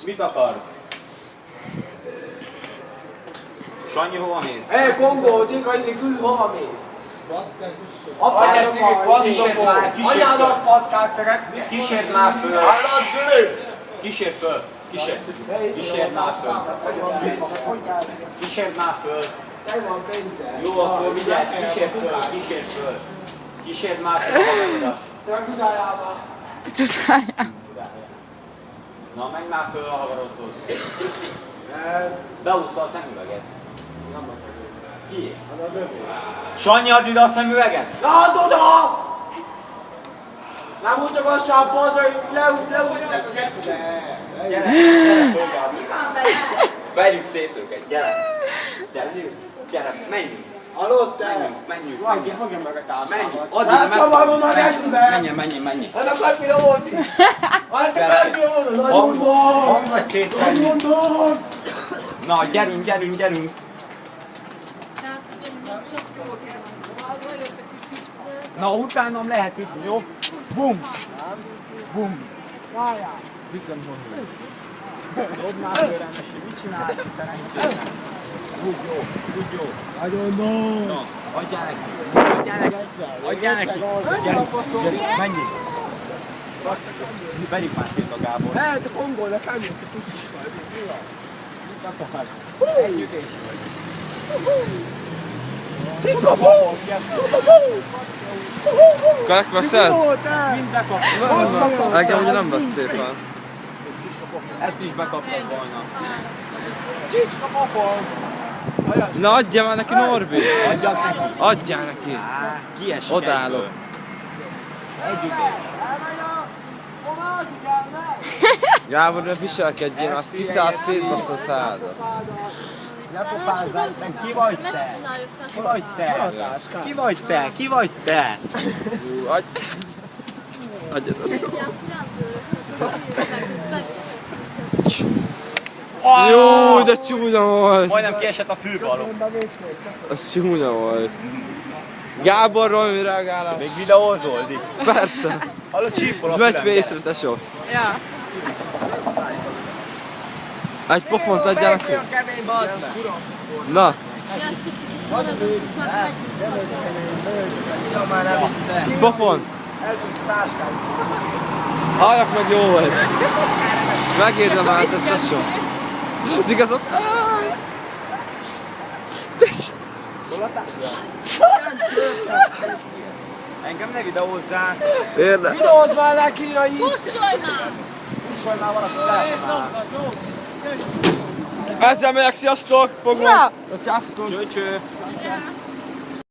Mit akarsz? Sanyi, hova mész? Kongó, Dékai Gülü, hova mész? Apád anyának patkát terek. Kísérd már föl! Állad, Gülü! Kísérd föl! Kísérd már föl! Kísérd már föl! Te van pénze. Jó, akkor vigyázz, kísérd föl! Kísérd már föl a havarodat! Te a Budájába. Na, menj már föl a havarodhoz! Ez Beúszta a szemüveget. nem akarod. Ki? Az az övé. Sanyi, add ide a szemüveget! Add oda! Nem mutogassál a padra, hogy leújtás a keszbe. Gyere föl, Gábor! Verjük szét őket, gyere! Gyere, menjünk! Hallod te? Menjünk! Fogja meg a társamat. Menjünk! Addig meg! Elcsavarom a gecibe! Menjen! Nem akart mi hozni? Hát te akart mi hozni? Nagyon Hang vagy szétvenni! mondom! Na, gyerünk! Na, utánam lehet ütni, jó? Bum! Várjál! Viszont mondom. Dobnál főre, Mesi, mit csinálsz? Szerencsére? Úgy jó. Nagyon jó! Na, adjál neki! Gyere, menjünk! Verjük már szét a Gábor. Lehet a Kongónak elmész a kicsit. Egy ütés. Kak veszed? Mind bekaptad. Engem ugye nem vettél fel. Ezt is bekaptad volna. Csicska pofon! Na adjál már neki, Norbi! Adjak neki. Adjál neki! Kiesik Odállok. egyből. Egy ütés. A másik elmegy! Gábor, ne viselkedjél, azt kiszállsz, szétbassza a szádat. Ne pofázzál, ki vagy te? Ki vagy te? Jó, adjad azt. Jó, de csúnya volt! Majdnem kiesett a fülbalom. Az csúnya volt. Gáborról mi reagálás? Még videózol, Dik? Persze. Hallod, csípol a Ez megy fülembe. észre, tesó. Ja. Egy pofont adjál neki. Olyan kemény, bazd meg. Na, pofon. Halljak meg, jó volt. Megérdemelted, tesó. Igazok? Engem ne videózzál. Érde. Videózd már le, kínai! Kussolj már! Kussolj már valaki, telefonál. Ezzel megyek, sziasztok! Foglak! Na! Sziasztok! Cső.